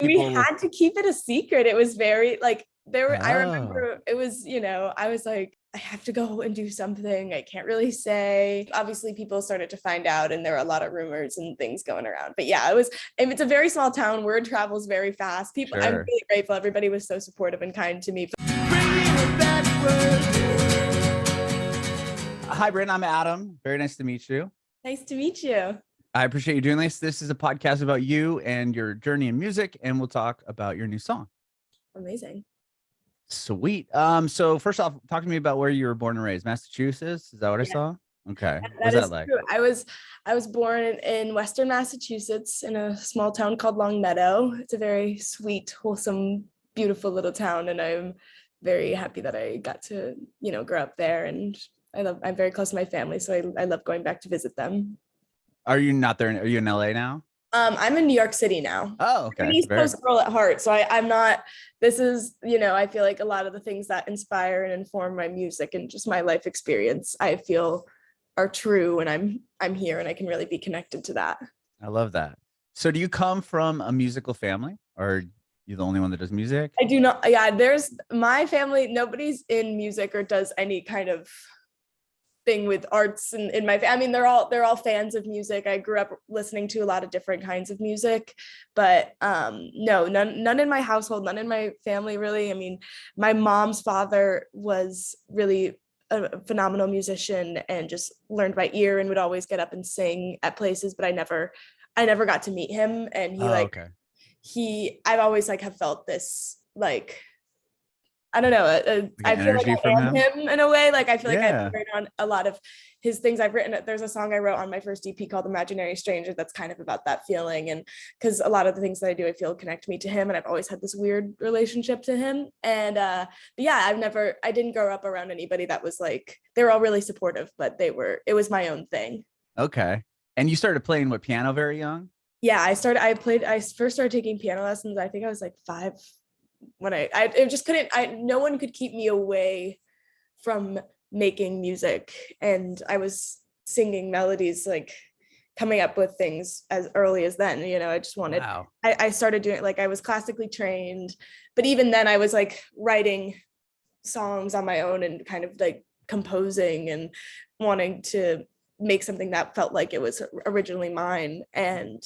We had to keep it a secret. It was very like I remember it was, I was like, I have to go and do something. I can't really say. Obviously, people started to find out, and there were a lot of rumors and things going around. But yeah, it's a very small town. Word travels very fast. People, I'm really grateful. Everybody was so supportive and kind to me. Hi, Brynn. I'm Adam. Very nice to meet you. Nice to meet you. I appreciate you doing this. This is a podcast about you and your journey in music, and we'll talk about your new song. Amazing. Sweet. So first off, talk to me about where you were born and raised. Massachusetts? Is that what I saw? Okay. What's that like? True. I was born in Western Massachusetts in a small town called Longmeadow. It's a very sweet, wholesome, beautiful little town, and I'm very happy that I got to, grow up there. And I'm very close to my family, so I love going back to visit them. Are you not there? Are you in LA now? I'm in New York City now. Oh, okay. I'm an East Coast girl at heart. So I'm not, this is, I feel like a lot of the things that inspire and inform my music and just my life experience, I feel are true. And I'm here and I can really be connected to that. I love that. So do you come from a musical family, or are you the only one that does music? I do not. Yeah, there's my family. Nobody's in music or does any kind of thing with arts and in my they're all fans of music. I grew up listening to a lot of different kinds of music, but no, none in my household, none in my family really. I mean, my mom's father was really a phenomenal musician and just learned by ear and would always get up and sing at places, but I never got to meet him. And I've always have felt this I don't know. I feel like I am him in a way. I feel like I've written on a lot of his things I've written. There's a song I wrote on my first EP called Imaginary Stranger that's kind of about that feeling. And because a lot of the things that I do, I feel connect me to him. And I've always had this weird relationship to him. And but yeah, I didn't grow up around anybody that was they were all really supportive, but it was my own thing. Okay. And you started playing piano very young? Yeah, I first started taking piano lessons. I think I was 5. When I just couldn't, no one could keep me away from making music. And I was singing melodies, coming up with things as early as then, I just wanted, wow. I started doing I was classically trained, but even then I was writing songs on my own and kind of composing and wanting to make something that felt like it was originally mine. And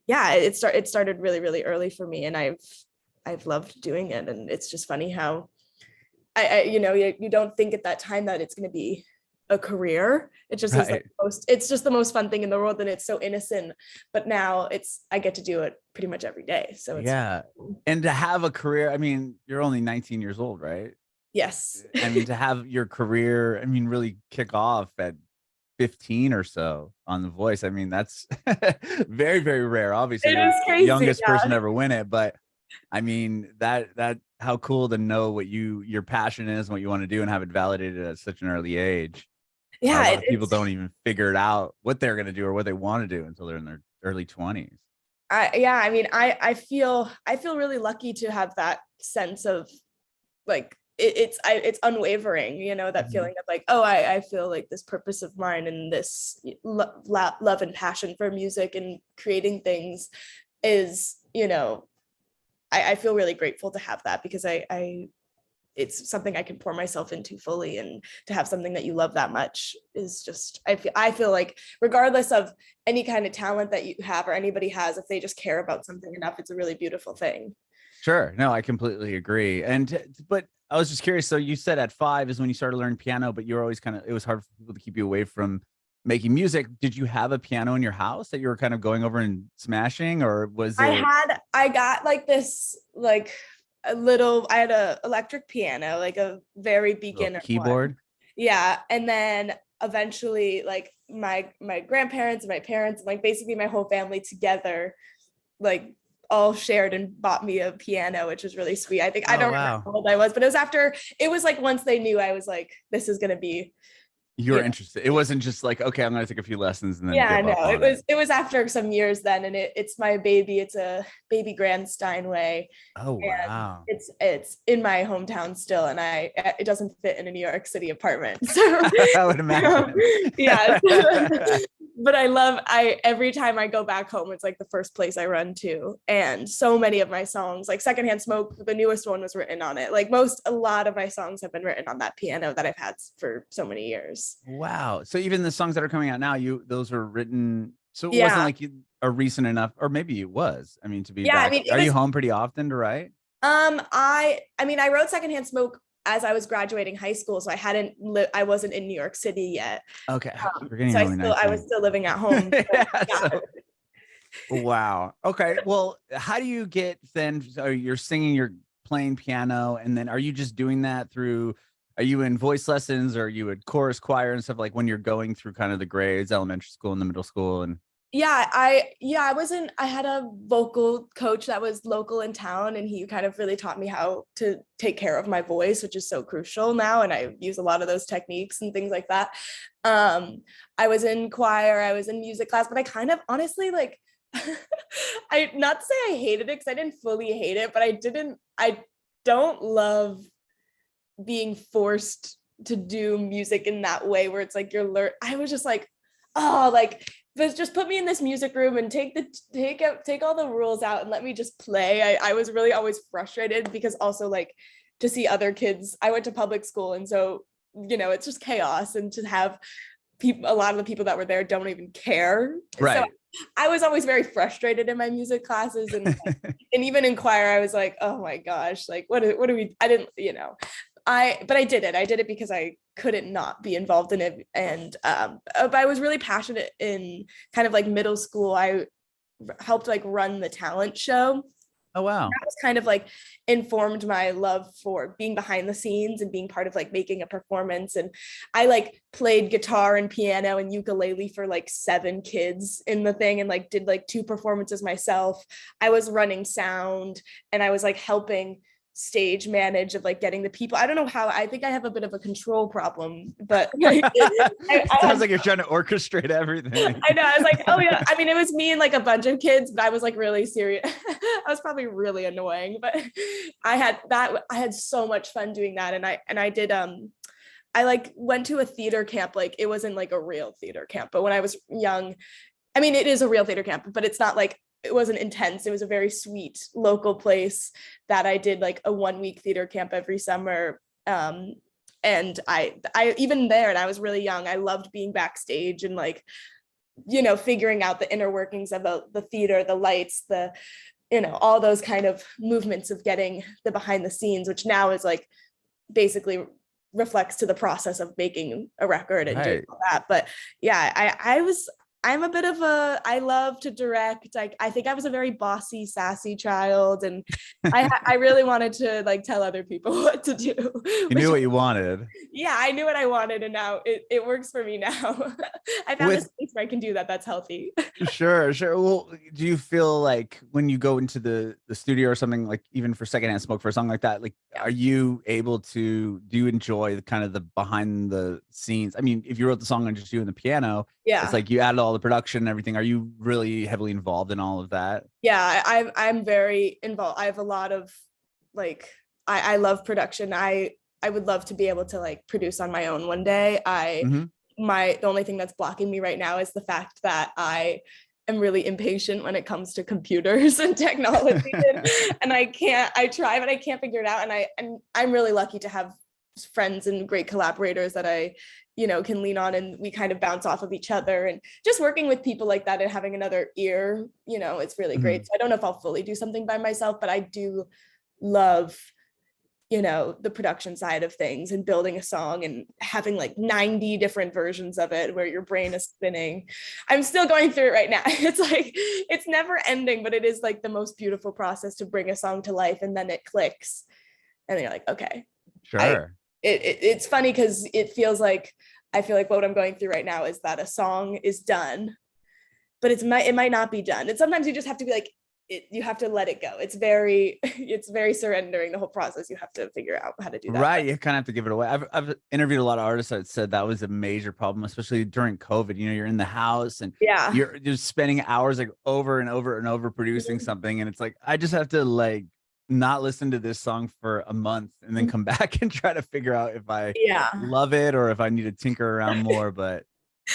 yeah, it started really, really early for me. And I've loved doing it. And it's just funny how you don't think at that time that it's going to be a career. It just is it's just the most fun thing in the world. And it's so innocent, but now I get to do it pretty much every day. So it's cool. And to have a career, you're only 19 years old, right? Yes. To have your career, really kick off at 15 or so on The Voice. That's very, very rare. Obviously, it is crazy, youngest person to ever win it, but that how cool to know what your passion is and what you want to do and have it validated at such an early age. Yeah. A lot of people don't even figure it out what they're going to do or what they want to do until they're in their early 20s. I feel really lucky to have that sense of it's unwavering, that feeling of I feel this purpose of mine and this love and passion for music and creating things is, I feel really grateful to have that because it's something I can pour myself into fully, and to have something that you love that much is just, I feel regardless of any kind of talent that you have or anybody has, if they just care about something enough, it's a really beautiful thing. Sure. No, I completely agree. But I was just curious. So you said at 5 is when you started learning piano, but you were always it was hard for people to keep you away from making music. Did you have a piano in your house that you were kind of going over and smashing, or was it? I got this I had a electric piano, a very beginner keyboard. One. Yeah. And then eventually my grandparents and my parents and basically my whole family together all shared and bought me a piano, which was really sweet. I think I don't remember how old I was, but it was once they knew I was this is gonna be. You were interested. It wasn't just okay, I'm gonna take a few lessons and then it was after some years then, and it's my baby. It's a baby Grand Steinway. Oh wow. It's in my hometown still, and it doesn't fit in a New York City apartment. So I would imagine. Yeah. but every time I go back home, it's like the first place I run to. And so many of my songs, like Secondhand Smoke, the newest one was written on it. Like a lot of my songs have been written on that piano that I've had for so many years. Wow. So even the songs that are coming out now, those were written. So it wasn't Yeah. like you are recent enough, or maybe it was. I mean, to be Yeah, back. I mean, Are you home pretty often to write? I mean, I wrote Secondhand Smoke as I was graduating high school, so I wasn't in New York City yet. Okay. So I was still living at home. Yeah, Yeah. wow. Okay. Well, how do you get then? So you're singing, you're playing piano, and then are you just doing that through? Are you in voice lessons, or are you at chorus choir and stuff, like when you're going through kind of the grades, elementary school and the middle school? And I had a vocal coach that was local in town, and he kind of really taught me how to take care of my voice, which is so crucial now, and I use a lot of those techniques and things like that. I was in choir, I was in music class, but I kind of honestly, like, I not to say I hated it, because I didn't fully hate it, but I don't love being forced to do music in that way, where it's like I was just like, oh, like, just put me in this music room and take all the rules out and let me just play. I was really always frustrated, because also, like, to see other kids, I went to public school, and so, it's just chaos, and to have a lot of the people that were there don't even care. right. So I was always very frustrated in my music classes, and and even in choir, I was like, oh my gosh, like, what do we, I didn't, but I did it because I couldn't not be involved in it. And but I was really passionate in kind of like middle school. I helped like run the talent show. Oh, wow. That was kind of like informed my love for being behind the scenes and being part of like making a performance. And I like played guitar and piano and ukulele for like 7 kids in the thing, and like did like 2 performances myself. I was running sound, and I was like helping stage manage of like getting the people. I don't know how, I think I have a bit of a control problem, but like, sounds like you're trying to orchestrate everything. I know. I was like, oh yeah. I mean, it was me and like a bunch of kids, but I was like really serious. I was probably really annoying, but I had so much fun doing that. And I did, I like went to a theater camp. Like, it wasn't like a real theater camp, but when I was young, I mean, it is a real theater camp, but it's not like, it wasn't intense. It was a very sweet local place that I did like a 1-week theater camp every summer. And I even there, and I was really young, I loved being backstage and like, figuring out the inner workings of the theater, the lights, all those kind of movements of getting the behind the scenes, which now is like basically reflects to the process of making a record and doing all that. But yeah, I love to direct. I think I was a very bossy, sassy child, and I really wanted to like tell other people what to do. You knew what you wanted. Yeah, I knew what I wanted, and now it works for me now. I found a space where I can do that. That's healthy. Sure. Well, do you feel like when you go into the studio or something, like even for Secondhand Smoke, for a song like that, like, are you able to, do you enjoy the kind of the behind the scenes? I mean, if you wrote the song and just you and the piano, yeah, it's like you added all the production and everything. Are you really heavily involved in all of that? Yeah, I'm very involved. I have a lot of like, I love production. I would love to be able to like produce on my own one day. The only thing that's blocking me right now is the fact that I am really impatient when it comes to computers and technology, and I try, but I can't figure it out. And I'm really lucky to have friends and great collaborators that I can lean on, and we kind of bounce off of each other, and just working with people like that and having another ear, it's really great. So I don't know if I'll fully do something by myself, but I do love the production side of things and building a song and having like 90 different versions of it where your brain is spinning. I'm still going through it right now. It's like, it's never ending, but it is like the most beautiful process to bring a song to life, and then it clicks and then you're like, okay. Sure. It's funny because I feel like what I'm going through right now is that a song is done, but it might not be done. And sometimes you just have to be like, you have to let it go. It's very surrendering, the whole process. You have to figure out how to do that. Right. You kind of have to give it away. I've interviewed a lot of artists that said that was a major problem, especially during COVID. You're in the house and you're just spending hours like over and over and over producing something. And it's like, I just have to like not listen to this song for a month and then come back and try to figure out if I love it or if I need to tinker around more. But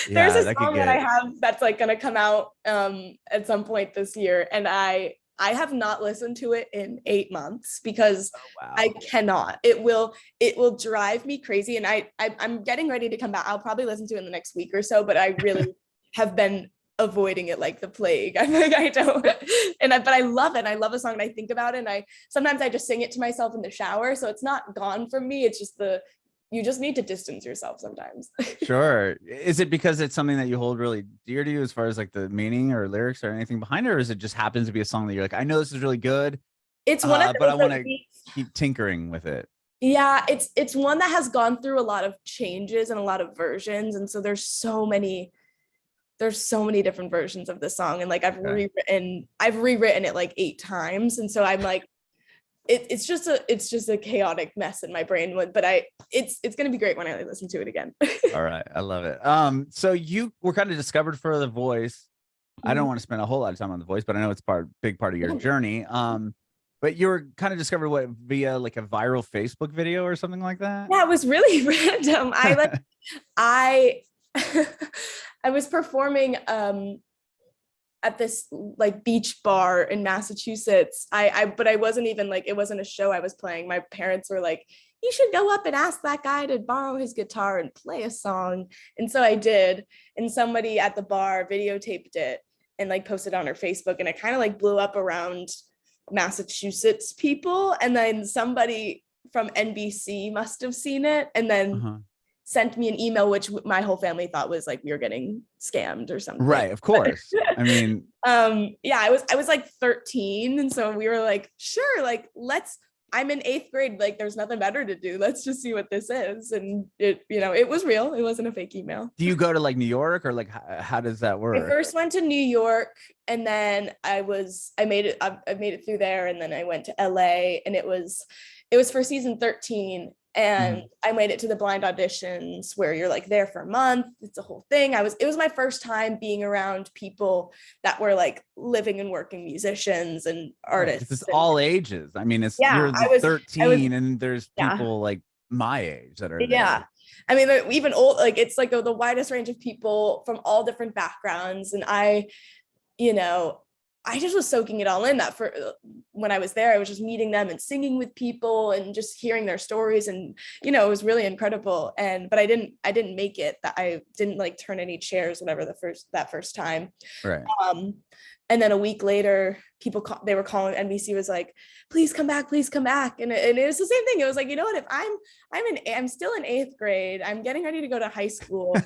There's Yeah, a that could song that I get. have that's like gonna come out at some point this year, and I have not listened to it in 8 months because Oh, I wow. cannot. It will drive me crazy, and I'm getting ready to come back. I'll probably listen to it in the next week or so, but I really have been avoiding it like the plague. I'm like, I don't, but I love it. I love a song, and I think about it, and I sometimes I just sing it to myself in the shower, so it's not gone from me. It's just you just need to distance yourself sometimes. Sure. Is it because it's something that you hold really dear to you as far as like the meaning or lyrics or anything behind it, or is it just happens to be a song that you're like, I know this is really good, It's one of but I those want that to keep tinkering with it? yeah, it's one that has gone through a lot of changes and a lot of versions, and so there's so many different versions of this song, and like Okay. I've rewritten it like 8 times, and so I'm like it's just a chaotic mess in my brain, but it's gonna be great when I listen to it again. All right. I love it. So you were kind of discovered for The Voice. I don't want to spend a whole lot of time on The Voice, but I know it's big part of your journey. But you were kind of discovered via like a viral Facebook video or something like that? Yeah, it was really random. I I was performing at this like beach bar in Massachusetts. But I wasn't even like, it wasn't a show I was playing. My parents were like, you should go up and ask that guy to borrow his guitar and play a song. And so I did. And somebody at the bar videotaped it and like posted on her Facebook, and it kind of like blew up around Massachusetts people. And then somebody from NBC must have seen it and then Uh-huh. sent me an email, which my whole family thought was like we were getting scammed or something. Right. Of course. I mean, Yeah, I was like 13, and so we were like, sure, like I'm in 8th grade, like there's nothing better to do, let's just see what this is. And it was real, it wasn't a fake email. do you go to like New York or like how does that I work? first went to New York, and then I made it through there, and then I went to LA, and it was for season 13, and Mhm. I made it to the blind auditions where you're like there for a month. It's a whole thing. It was my first time being around people that were like living and working musicians and Right, because it's artists. And all ages. I mean, yeah, you're I was 13 and there's yeah. people like my age that are Yeah. there. I mean, even old, like it's like the widest range of people from all different backgrounds. And you know, I just was soaking it all in. That for when I was there, I was just meeting them and singing with people and just hearing their stories. And, it was really incredible. But I didn't make it. That I didn't like turn any chairs, whatever that first time. Right. And then a week later, they were calling. NBC was like, "Please come back, please come back." And it was the same thing. It was like, you know what? If I'm still in 8th grade, I'm getting ready to go to high school.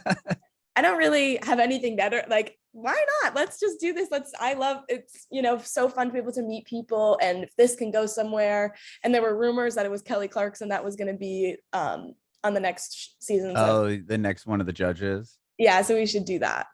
I don't really have anything better. Like, why not? Let's just do this. I love it's, so fun to be able to meet people. And if this can go somewhere, and there were rumors that it was Kelly Clarkson that was going to be on the next seasons of, Oh, the next one of the judges. yeah. So we should do that.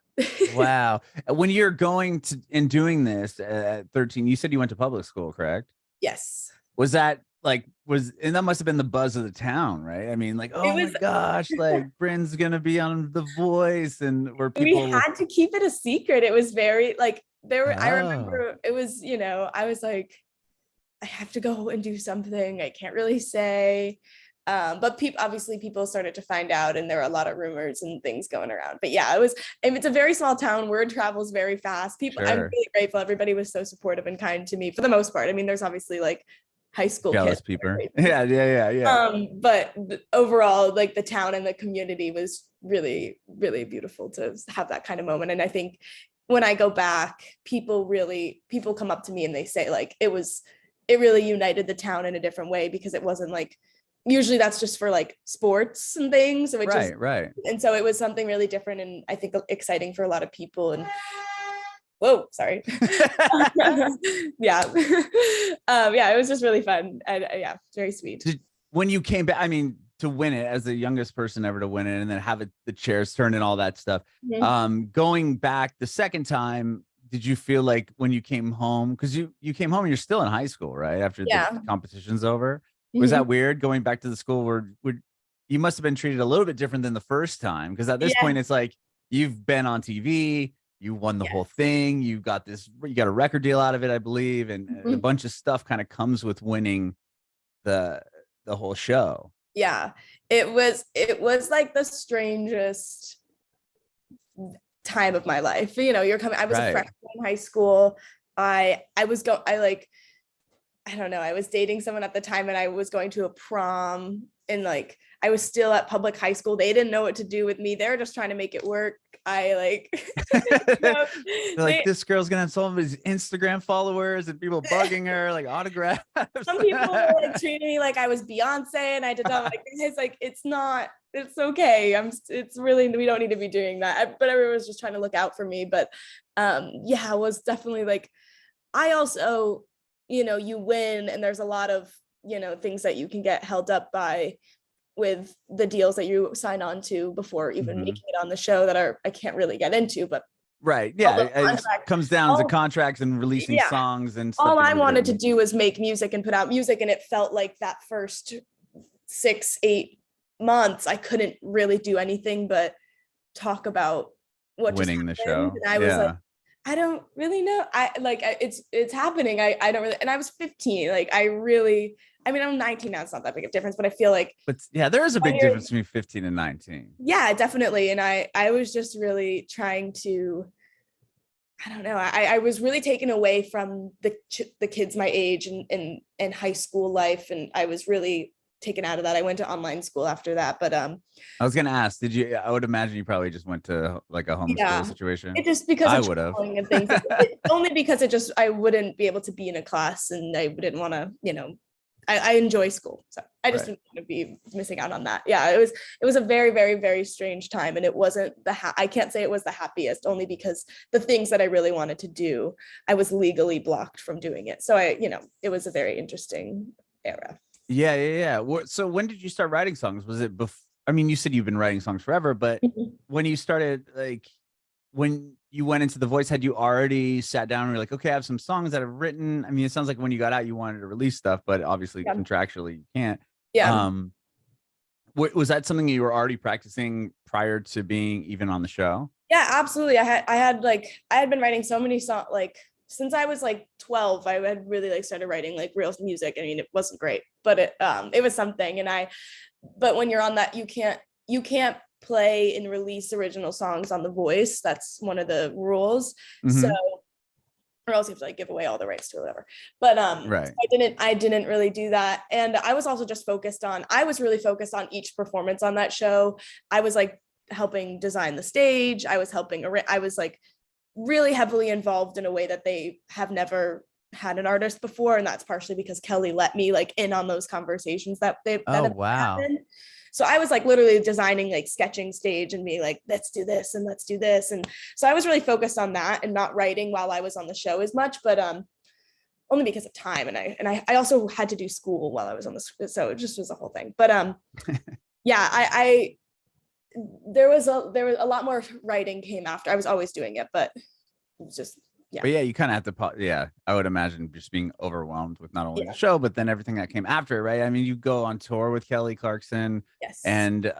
Wow. When you're going to and doing this at 13, you said you went to public school, correct? Yes. Was that like and that must have been the buzz of the town, right? I mean, like, It oh my was, gosh, like Brynn's gonna be on The Voice, and where we people. had to keep it a secret. It was very like, I Oh, remember it was, I was like, I have to go and do something. I can't really say. But people started to find out, and there were a lot of rumors and things going around. But yeah, it's a very small town. Word travels very fast. I'm sure. really grateful. Everybody was so supportive and kind to me for the most part. I mean, there's obviously like high school kids. Jealous people. Yeah, yeah, yeah, yeah. But overall, like the town and the community was really, really beautiful to have that kind of moment. And I think when I go back, people come up to me and they say like it really united the town in a different way, because it wasn't like, usually that's just for like sports and things, which is, Right, right. and so it was something really different, and I think exciting for a lot of people. And whoa, sorry. Yeah. Yeah, it was just really fun. And yeah, very sweet. When you came back, I mean, to win it as the youngest person ever to win it, and then have the chairs turned and all that stuff. Mhm. Going back the second time, did you feel like when you came home, because you came home and you're still in high school, right? After the Yeah. competition's over. Was Mhm. that weird going back to the school where you must have been treated a little bit different than the first time? Because at this Yeah. point, it's like you've been on TV, you won the Yeah. whole thing, you got a record deal out of it, I believe, and a Mhm. bunch of stuff kind of comes with winning the whole show. Yeah. It was like the strangest time of my life. You know, I was a Right. freshman in high school. I don't know, I was dating someone at the time and I was going to a prom, and like I was still at public high school. They didn't know what to do with me. They were just trying to make it work. I like, you know, They're like, this girl's gonna have some of his Instagram followers and people bugging her like autographs. some people were like treating me like I was Beyonce, and I did not like, it's like, it's not, it's okay. It's really, we don't need to be doing that. But everyone was just trying to look out for me. But yeah, it was definitely like, I also, you know, you win and there's a lot of, you know, things that you can get held up by with the deals that you sign on to before even making it on the show that I can't really get into, but right. Yeah. It comes down to contracts and releasing songs and stuff. All I wanted to do was make music and put out music. And it felt like that first 6-8 months, I couldn't really do anything but talk about what winning the show. And I was like, I don't really know. It's happening. I don't really, and I was 15. Like I mean, I'm 19 now. It's not that big of a difference, but I feel like, but yeah, there is a big difference between 15 and 19. Yeah, definitely. And I was just really trying to, I don't know. I was really taken away from the kids my age and high school life. And I was really taken out of that. I went to online school after that, but I was gonna ask, did you? I would imagine you probably just went to like a homeschool situation. It just because I would have only because I wouldn't be able to be in a class, and I didn't want to, you know, I enjoy school, so I just didn't want to be missing out on that. Yeah, it was a very, very, very strange time, and it wasn't I can't say it was the happiest, only because the things that I really wanted to do, I was legally blocked from doing it. So it was a very interesting era. Yeah. So when did you start writing songs? Was it before? I mean, you said you've been writing songs forever, but when you started, like when you went into The Voice, had you already sat down and were like, okay, I have some songs that I've written? I mean, it sounds like when you got out, you wanted to release stuff, but obviously contractually you can't. Yeah. Was that something you were already practicing prior to being even on the show? Yeah, absolutely. I had been writing so many songs, like since I was like 12, I had really like started writing like real music. I mean, it wasn't great, but it was something. But when you're on that, you can't play and release original songs on The Voice. That's one of the rules. So, or else you have to like give away all the rights to whatever. But right. So I didn't really do that. And I was also just I was really focused on each performance on that show. I was like helping design the stage. I was like really heavily involved in a way that they have never had an artist before. And that's partially because Kelly let me like in on those conversations that happened. So I was like literally designing, like sketching stage and being like, let's do this and let's do this. And so I was really focused on that and not writing while I was on the show as much, but only because of time. And I also had to do school while I was on the, so it just was a whole thing. But yeah, there was a lot more writing came after. I was always doing it, but it was just, yeah. But yeah, you kind of have to, I would imagine just being overwhelmed with not only the show, but then everything that came after, right? I mean, you go on tour with Kelly Clarkson. Yes. And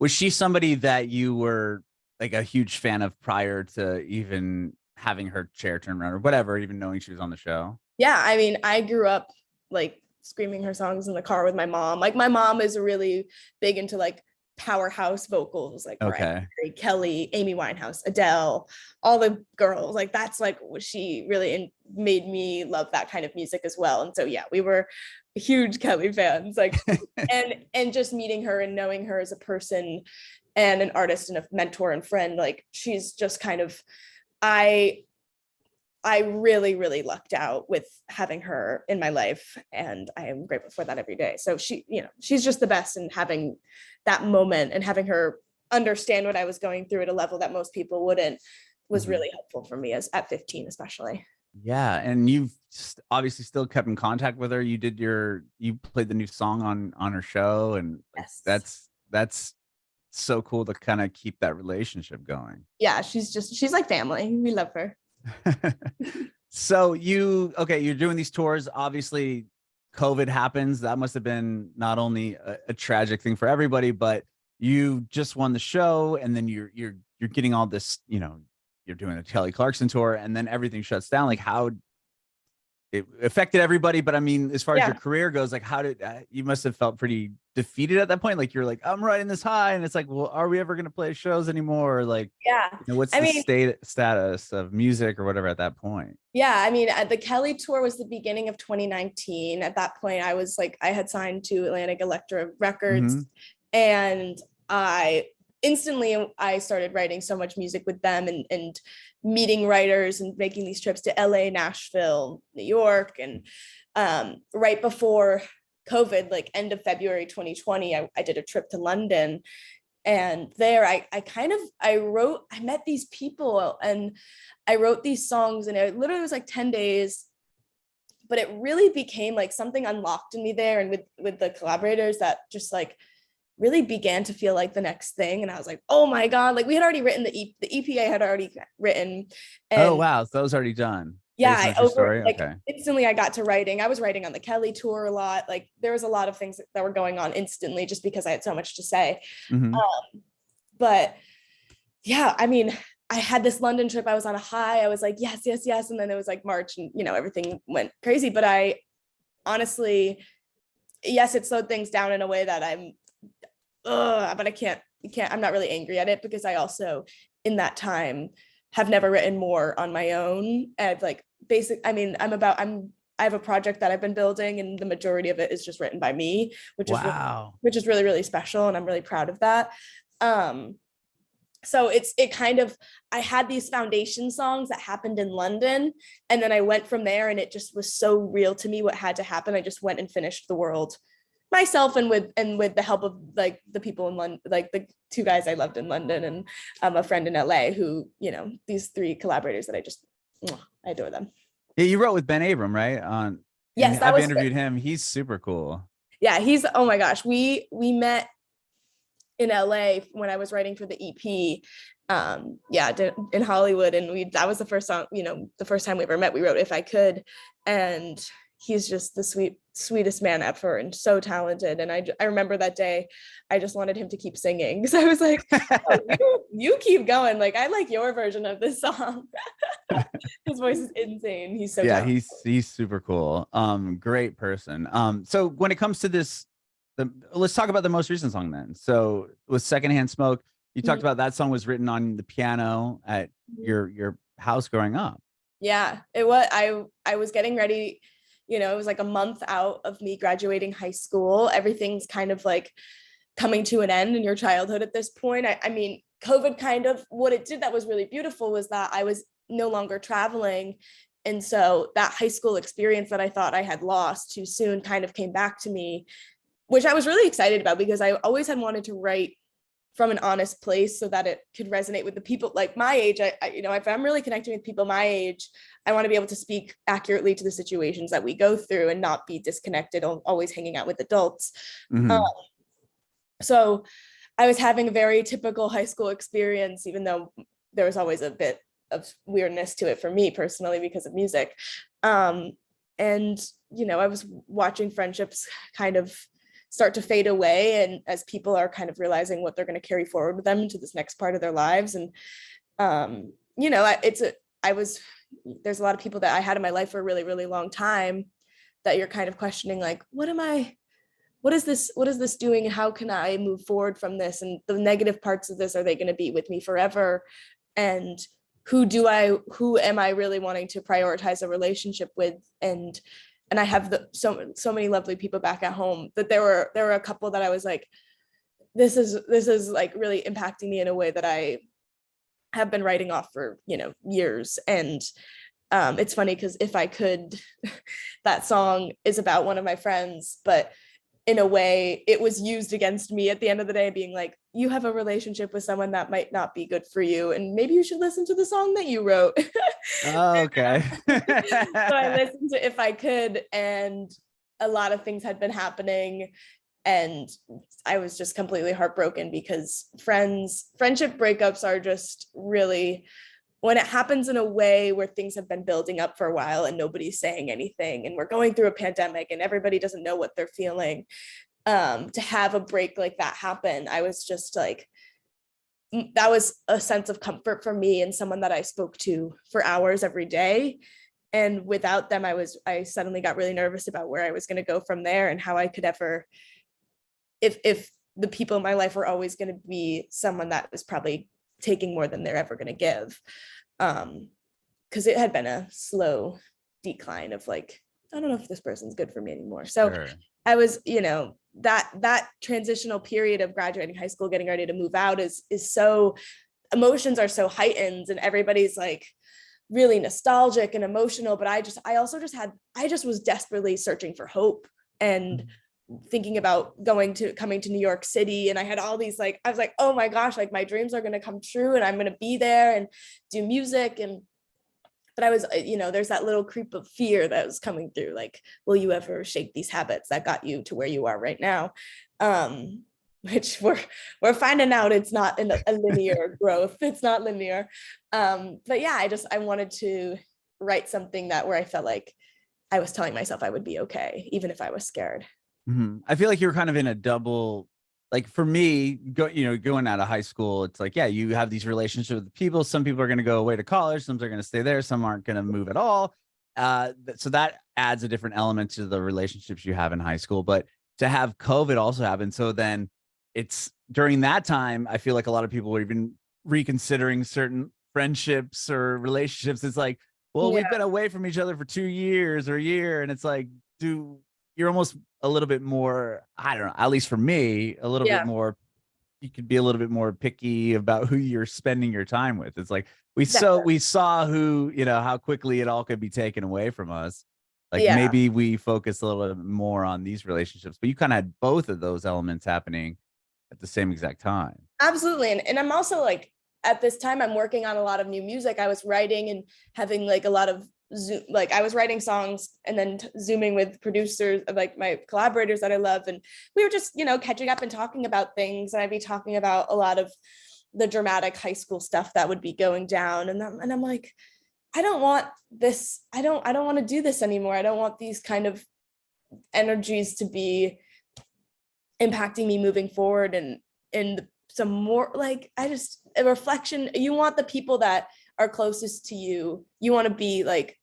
was she somebody that you were like a huge fan of prior to even having her chair turn around or whatever, even knowing she was on the show? Yeah, I mean, I grew up like screaming her songs in the car with my mom. Like my mom is really big into like powerhouse vocals, like Mariah Carey, Kelly, Amy Winehouse, Adele, all the girls. Like that's like what she really made me love that kind of music as well. And so yeah, we were huge Kelly fans. Like and just meeting her and knowing her as a person and an artist and a mentor and friend, like she's just kind of, I really, really lucked out with having her in my life, and I am grateful for that every day. So she's just the best, and having that moment and having her understand what I was going through at a level that most people wouldn't was really helpful for me at 15, especially. Yeah. And you've obviously still kept in contact with her. You played the new song on her show, and that's so cool to kind of keep that relationship going. Yeah. She's like family. We love her. So you're doing these tours. Obviously COVID happens. That must have been not only a tragic thing for everybody, but you just won the show, and then you're getting all this, you're doing a Kelly Clarkson tour, and then everything shuts down. Like it affected everybody, but I mean, as far as Yeah. your career goes, like how did you must have felt pretty defeated at that point? Like you're like, I'm riding this high, and it's like, well, are we ever going to play shows anymore? Or like, Yeah. what's I the mean, status of music or whatever at that point? yeah, I mean, the Kelly tour was the beginning of 2019. At that point, I was like, I had signed to Atlantic Electra Records, and I instantly I started writing so much music with them, and meeting writers and making these trips to LA, Nashville, New York, and right before COVID, like end of February 2020, I did a trip to London. And there I met these people and I wrote these songs, and it literally was like 10 days, but it really became like something unlocked in me there, and with the collaborators that just like really began to feel like the next thing. And I was like, oh my God, like we had already written the EPA had already written. Oh And wow, so that was already done yeah, based on your story. Okay. instantly I got to writing. I was writing on the Kelly tour a lot. Like there was a lot of things that were going on instantly just because I had so much to say. But yeah, I mean, I had this London trip. I was on a high. I was like, yes, yes, yes. And then it was like March, and everything went crazy. But I honestly, yes, it slowed things down in a way that but I can't, I'm not really angry at it, because I also in that time have never written more on my own. I've like I mean, I have a project that I've been building, and the majority of it is just written by me, which is really, really special. And I'm really proud of that. So I had these foundation songs that happened in London, and then I went from there, and it just was so real to me what had to happen. I just went and finished the world myself, and with the help of like the people in London, like the two guys I loved in London, and a friend in LA who, these three collaborators that I adore them. Yeah, you wrote with Ben Abram, right? Yes, I've interviewed him. He's super cool. Yeah, oh my gosh, we met in LA when I was writing for the EP, in Hollywood, and that was the first song, the first time we ever met. We wrote If I Could, and he's just the sweetest man ever, and so talented. And I remember that day I just wanted him to keep singing, because I was like, oh, you keep going, like I like your version of this song. His voice is insane. He's so talented. he's super cool. Great person. So when it comes to this, let's talk about the most recent song then. So with Secondhand Smoke, you talked about that song was written on the piano at your house growing up. Yeah, it was. I was getting ready, it was like a month out of me graduating high school. Everything's kind of like coming to an end in your childhood at this point. I mean, COVID kind of, what it did that was really beautiful was that I was no longer traveling. And so that high school experience that I thought I had lost too soon kind of came back to me, which I was really excited about, because I always had wanted to write from an honest place so that it could resonate with the people like my age. If I'm really connecting with people my age, I want to be able to speak accurately to the situations that we go through and not be disconnected, always hanging out with adults. So I was having a very typical high school experience, even though there was always a bit of weirdness to it for me personally because of music. And, I was watching friendships kind of start to fade away, and as people are kind of realizing what they're going to carry forward with them into this next part of their lives. And there's a lot of people that I had in my life for a really, really long time that you're kind of questioning, like, what is this doing? How can I move forward from this? And the negative parts of this, are they going to be with me forever? And who am I really wanting to prioritize a relationship with? And I have so many lovely people back at home, that there were a couple that I was like, this is like really impacting me in a way that I have been writing off for, years. And it's funny because If I Could, that song is about one of my friends, but in a way it was used against me at the end of the day, being like, you have a relationship with someone that might not be good for you, and maybe you should listen to the song that you wrote. Oh, okay. So I listened to If I Could, and a lot of things had been happening, and I was just completely heartbroken, because friendship breakups are just really, when it happens in a way where things have been building up for a while and nobody's saying anything, and we're going through a pandemic and everybody doesn't know what they're feeling, to have a break like that happen, I was just like, that was a sense of comfort for me, and someone that I spoke to for hours every day. And without them, I suddenly got really nervous about where I was going to go from there, and how I could ever, if the people in my life were always going to be someone that was probably taking more than they're ever going to give. Because it had been a slow decline of like, I don't know if this person's good for me anymore. So Sure. I was, that transitional period of graduating high school, getting ready to move out is so, emotions are so heightened, and everybody's like really nostalgic and emotional. But I just was desperately searching for hope and thinking about coming to New York City. And I had all these, like, I was like, oh my gosh, like my dreams are going to come true and I'm going to be there and do music. But I was, there's that little creep of fear that was coming through, like, will you ever shake these habits that got you to where you are right now? Which we're finding out it's not a linear growth. It's not linear. But yeah, I wanted to write something where I felt like I was telling myself I would be okay, even if I was scared. I feel like you were kind of in a double, like for me, going out of high school, it's like, yeah, you have these relationships with people. Some people are going to go away to college. Some are going to stay there. Some aren't going to move at all. So that adds a different element to the relationships you have in high school. But to have COVID also happen. So then it's during that time, I feel like a lot of people were even reconsidering certain friendships or relationships. It's like, well, we've been away from each other for 2 years or a year. And it's like, you're almost a little bit more, I don't know, at least for me, a little bit more, you could be a little bit more picky about who you're spending your time with. It's like, we saw who, how quickly it all could be taken away from us. Like maybe we focus a little bit more on these relationships, but you kind of had both of those elements happening at the same exact time. Absolutely. And I'm also like, at this time, I'm working on a lot of new music. I was writing and having like a lot of Zoom, like I was writing songs and then Zooming with producers, like my collaborators that I love. And we were just, catching up and talking about things. And I'd be talking about a lot of the dramatic high school stuff that would be going down. And I'm like, I don't want this. I don't want to do this anymore. I don't want these kind of energies to be impacting me moving forward. And some more, like, a reflection. You want the people that are closest to you. You want to be like,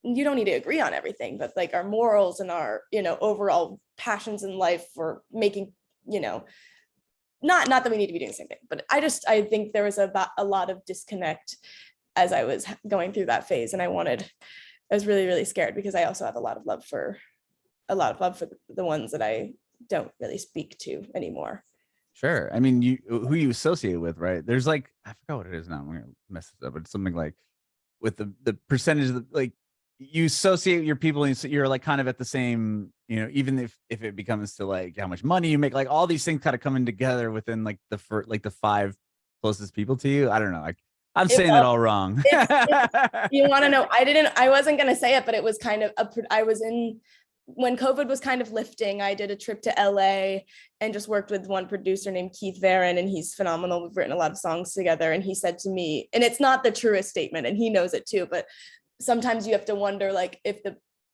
you don't need to agree on everything, but like our morals and our, overall passions in life for making, not that we need to be doing the same thing, but I think there was a lot of disconnect as I was going through that phase. And I was really, really scared because I also have a lot of love for the ones that I don't really speak to anymore. Sure. I mean, who you associate with, right? There's like, I forgot what it is now. I'm going to mess this up, but it's something like with the percentage of like you associate your people and you're like kind of at the same, even if it becomes to like how much money you make, like all these things kind of coming together within like the 5 closest people to you. I don't know. Like I'm saying that all wrong. You want to know, I wasn't going to say it, but it was kind of when COVID was kind of lifting, I did a trip to LA and just worked with one producer named Keith Varon, and he's phenomenal. We've written a lot of songs together. And he said to me, and it's not the truest statement, and he knows it too, but sometimes you have to wonder, like, if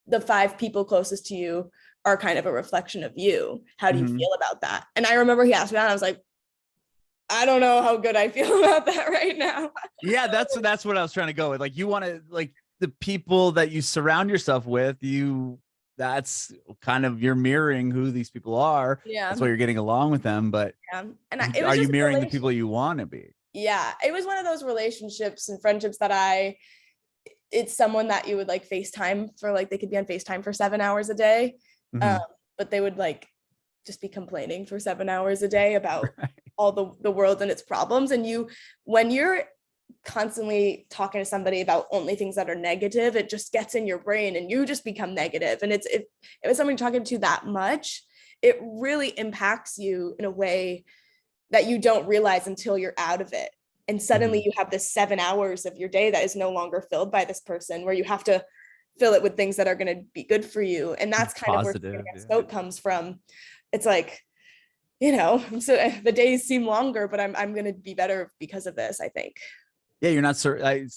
the 5 people closest to you are kind of a reflection of you, how do you feel about that? And I remember he asked me that, and I was like, I don't know how good I feel about that right now. Yeah, that's what I was trying to go with. Like, you want to, like, the people that you surround yourself with, that's kind of, you're mirroring who these people are. Yeah. That's why you're getting along with them. But are you mirroring the people you want to be? Yeah. It was one of those relationships and friendships that it's someone that you would like FaceTime for, like, they could be on FaceTime for 7 hours a day. But they would like just be complaining for 7 hours a day about all the world and its problems. And when you're constantly talking to somebody about only things that are negative, it just gets in your brain and you just become negative. And if it's somebody talking to that much, it really impacts you in a way that you don't realize until you're out of it. And suddenly you have this 7 hours of your day that is no longer filled by this person, where you have to fill it with things that are going to be good for you. And that's kind of where Secondhand Smoke comes from. It's like, so the days seem longer, but I'm going to be better because of this, I think. Yeah, you're not certain.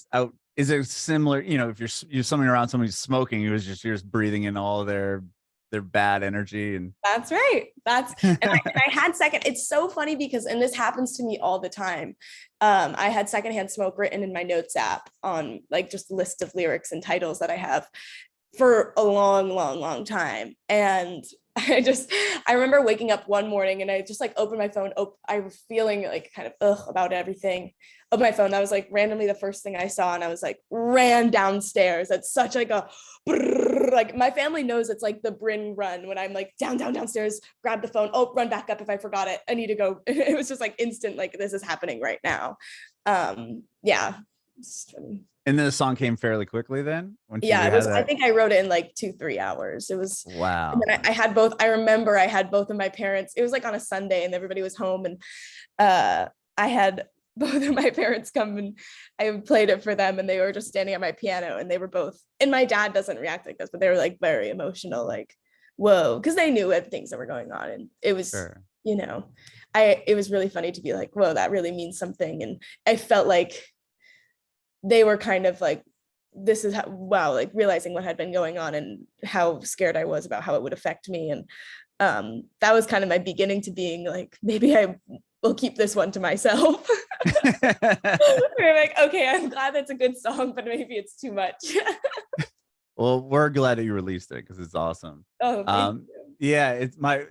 Is it similar? If you're something around somebody smoking, you're just breathing in all their their bad energy. And that's right. And I had it's so funny because, and this happens to me all the time. I had Secondhand Smoke written in my notes app on like just a list of lyrics and titles that I have for a long time. And I remember waking up one morning and I just like opened my phone. I was feeling like kind of about everything of my phone. That was like randomly the first thing I saw. And I was like, ran downstairs. That's such like a, like my family knows it's like the Brynn run when I'm like downstairs, grab the phone, run back up if I forgot it. I need to go. It was just like instant, like this is happening right now. Yeah. And then the song came fairly quickly then? I think I wrote it in like 2-3 hours. It was, wow. And then I had both. I remember I had both of my parents. It was like on a Sunday and everybody was home, and I had both of my parents come and I played it for them, and they were just standing at my piano, and they were both, and my dad doesn't react like this, but they were like very emotional, like, whoa, because they knew things that were going on. And it was, sure. It was really funny to be like, whoa, that really means something. And I felt like they were kind of like, this is how, wow, like realizing what had been going on and how scared I was about how it would affect me. And that was kind of my beginning to being like, maybe I will keep this one to myself. We're like, okay, I'm glad that's a good song, but maybe it's too much. Well, we're glad that you released it because it's awesome. Oh, thank you. Yeah, it's my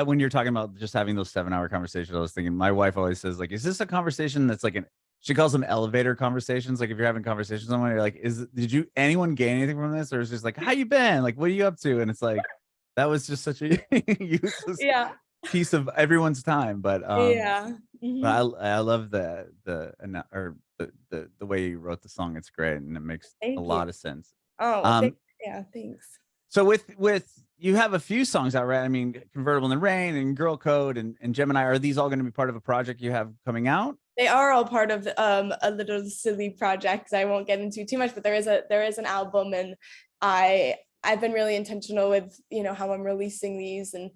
when you're talking about just having those 7-hour conversations, I was thinking my wife always says like, is this a conversation that's like she calls them elevator conversations. Like if you're having conversations with someone, you're like, did anyone gain anything from this? Or is just like, how you been? Like, what are you up to? And it's like, that was just such a useless piece of everyone's time. But Mm-hmm. but I love the way you wrote the song. It's great. And it makes a lot of sense. Oh, well, thanks. So with you have a few songs out, right? I mean, Convertible in the Rain and Girl Code and Gemini. Are these all going to be part of a project you have coming out? They are all part of a little silly project I won't get into too much, but there is an album, and I've been really intentional with how I'm releasing these. And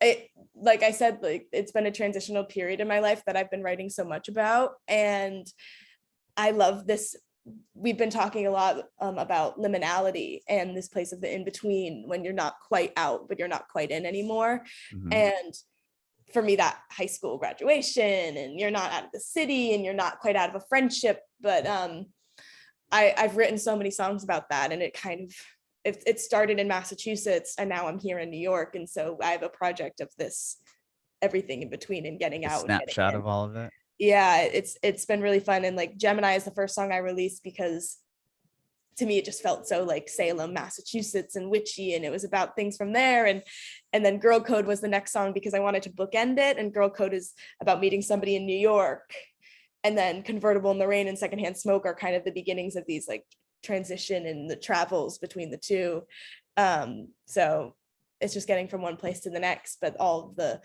it, like I said, like it's been a transitional period in my life that I've been writing so much about, and I love this. We've been talking a lot about liminality and this place of the in-between, when you're not quite out but you're not quite in anymore. Mm-hmm. And for me, that high school graduation, and you're not out of the city and you're not quite out of a friendship, but I've written so many songs about that, and it kind of it started in Massachusetts and now I'm here in New York, and so I have a project of this everything in between and getting out, snapshot of all of it. Yeah, it's been really fun. And like Gemini is the first song I released because to me it just felt so like Salem, Massachusetts and witchy, and it was about things from there. And then Girl Code was the next song because I wanted to bookend it, and Girl Code is about meeting somebody in New York. And then Convertible in the Rain and Secondhand Smoke are kind of the beginnings of these like transition and the travels between the two. So it's just getting from one place to the next, but all of the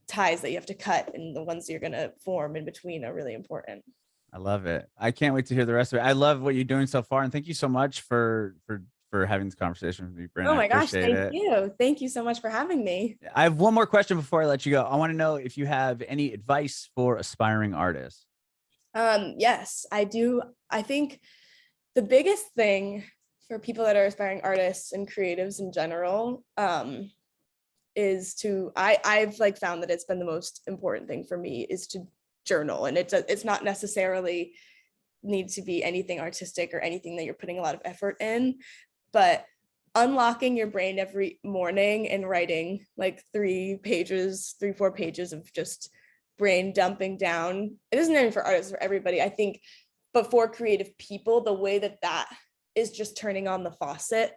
ties that you have to cut and the ones you're going to form in between are really important. I love it. I can't wait to hear the rest of it. I love what you're doing so far, and thank you so much for having this conversation with me, Brynn. Oh my gosh, thank you. Thank you so much for having me. I have one more question before I let you go. I want to know if you have any advice for aspiring artists. Yes, I do. I think the biggest thing for people that are aspiring artists and creatives in general is to, I've like found that it's been the most important thing for me is to journal. And it's not necessarily need to be anything artistic or anything that you're putting a lot of effort in, but unlocking your brain every morning and writing like 3-4 pages of just brain dumping down. It isn't even for artists, for everybody, I think, but for creative people, the way that is just turning on the faucet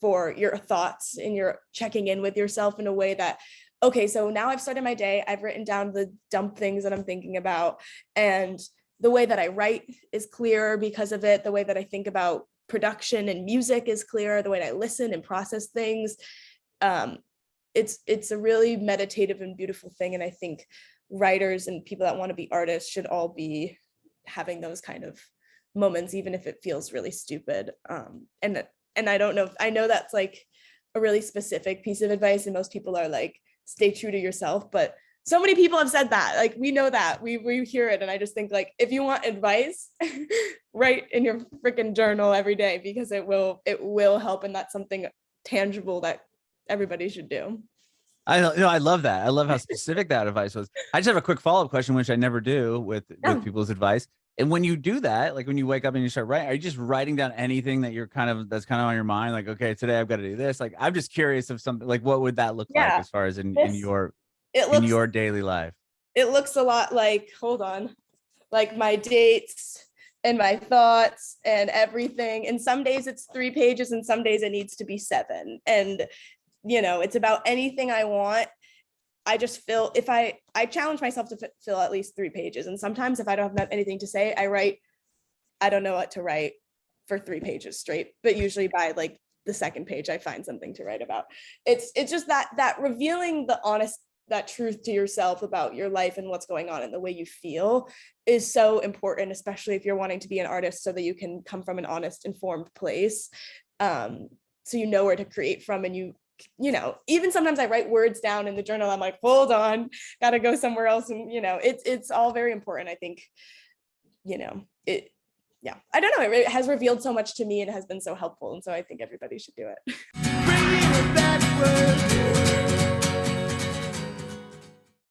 for your thoughts and you're checking in with yourself in a way that, okay, so now I've started my day, I've written down the dumb things that I'm thinking about, and the way that I write is clearer because of it. The way that I think about production and music is clearer. The way that I listen and process things. It's a really meditative and beautiful thing. And I think writers and people that want to be artists should all be having those kind of moments, even if it feels really stupid. And I don't know, I know that's like a really specific piece of advice, and most people are like, stay true to yourself, but so many people have said that, like, we know that, we hear it. And I just think, like, if you want advice, write in your freaking journal every day, because it will help. And that's something tangible that everybody should do. I love that. I love how specific that advice was. I just have a quick follow-up question, which I never do with people's advice. And when you do that, like when you wake up and you start writing, are you just writing down anything that that's kind of on your mind? Like, okay, today I've got to do this. Like, I'm just curious of something, like what would that look like as far as in your daily life? It looks a lot like, hold on, like my dates and my thoughts and everything. And some days it's 3 pages and some days it needs to be 7. And, it's about anything I want. I just feel, if I challenge myself to fill at least 3 pages. And sometimes if I don't have anything to say, I don't know what to write for 3 pages straight, but usually by like the second page, I find something to write about. It's just that revealing that truth to yourself about your life and what's going on and the way you feel is so important, especially if you're wanting to be an artist, so that you can come from an honest, informed place. So you know where to create from, and even sometimes I write words down in the journal. I'm like, hold on, gotta go somewhere else. And it's all very important. I think, I don't know. It has revealed so much to me and has been so helpful. And so I think everybody should do it.